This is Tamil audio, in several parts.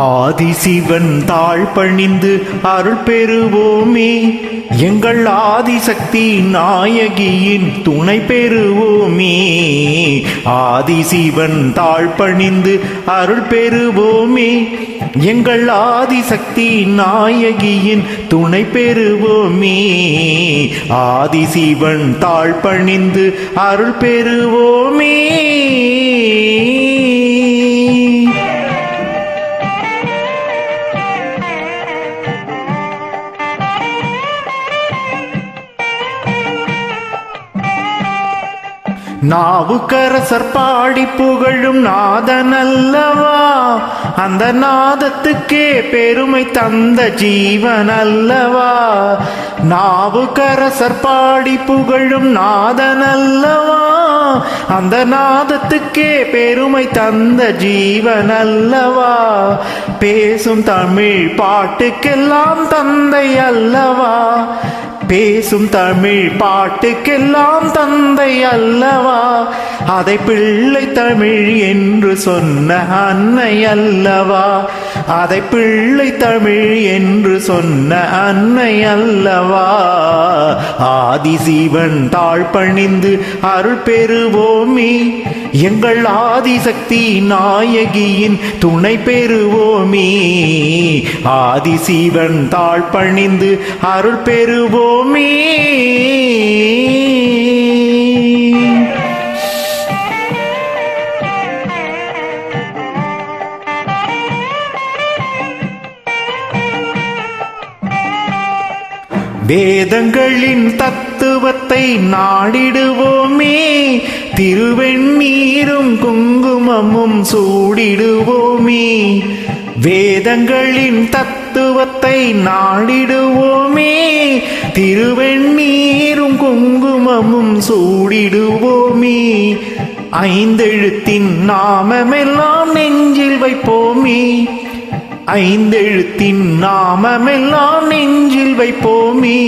ஆதிசிவன் தாழ் பணிந்து அருள் பெறுவோமே, எங்கள் ஆதிசக்தி நாயகியின் துணை பெறுவோமே. ஆதிசிவன் தாழ் பணிந்து அருள் பெறுவோமே, எங்கள் ஆதிசக்தி நாயகியின் துணை பெறுவோமே. ஆதிசிவன் தாழ் பணிந்து அருள் பெறுவோமே. நாவுக்கரசர் பாடி புகழும் நாதன் அல்லவா, அந்த நாதத்துக்கே பெருமை தந்த ஜீவன் அல்லவா. நாவுக்கரசர் பாடி புகழும் நாதன் அல்லவா, அந்த நாதத்துக்கே பெருமை தந்த ஜீவன் அல்லவா. பேசும் தமிழ் பாட்டுக்கெல்லாம் தந்தை அல்லவா, பேசும் தமிழ் பாட்டுக்கெல்லாம் தந்தை அல்லவா. அதை பிள்ளை தமிழ் என்று சொன்ன அன்னை அல்லவா, அதை பிள்ளை தமிழ் என்று சொன்ன அன்னை அல்லவா. ஆதிசிவன் தாழ் பணிந்து அருள் பெறுவோமே, எங்கள் ஆதிசக்தி நாயகியின் துணை பெறுவோமே. ஆதிசிவன் தாழ் பணிந்து அருள் பெறுவோமே. வேதங்களின் தத்துவத்தை நாடிடுவோமே, திருவெண்ணீரும் குங்குமமும் சூடிடுவோமே. வேதங்களின் தத்துவத்தை நாடிடுவோமே, திருவெண்ணீரும் குங்குமமும் சூடிடுவோமே. ஐந்தெழுத்தின் நாமமெல்லாம் நெஞ்சில் வைப்போமே, ஐந்தெழுத்தின் நாமமெல்லாம் நெஞ்சில் வைப்போமே.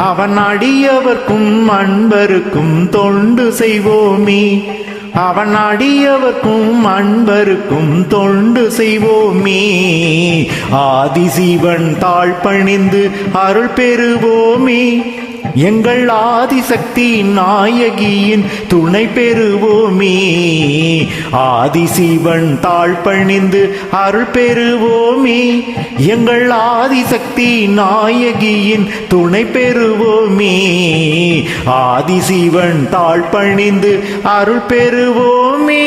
அவன் அடியவர்க்கும் அன்பருக்கும் தொண்டு செய்வோமே, அவன் அடியவர்க்கும் அன்பருக்கும் தொண்டு செய்வோமே. ஆதிசிவன் தாழ் பணிந்து அருள் பெறுவோமே, எங்கள் ஆதிசக்தி நாயகியின் துணை பெறுவோமே. ஆதிசிவன் தாழ் பணிந்து அருள் பெறுவோமே, எங்கள் ஆதிசக்தி நாயகியின் துணை பெறுவோமே. ஆதிசிவன் தாழ் பணிந்து அருள் பெறுவோமே.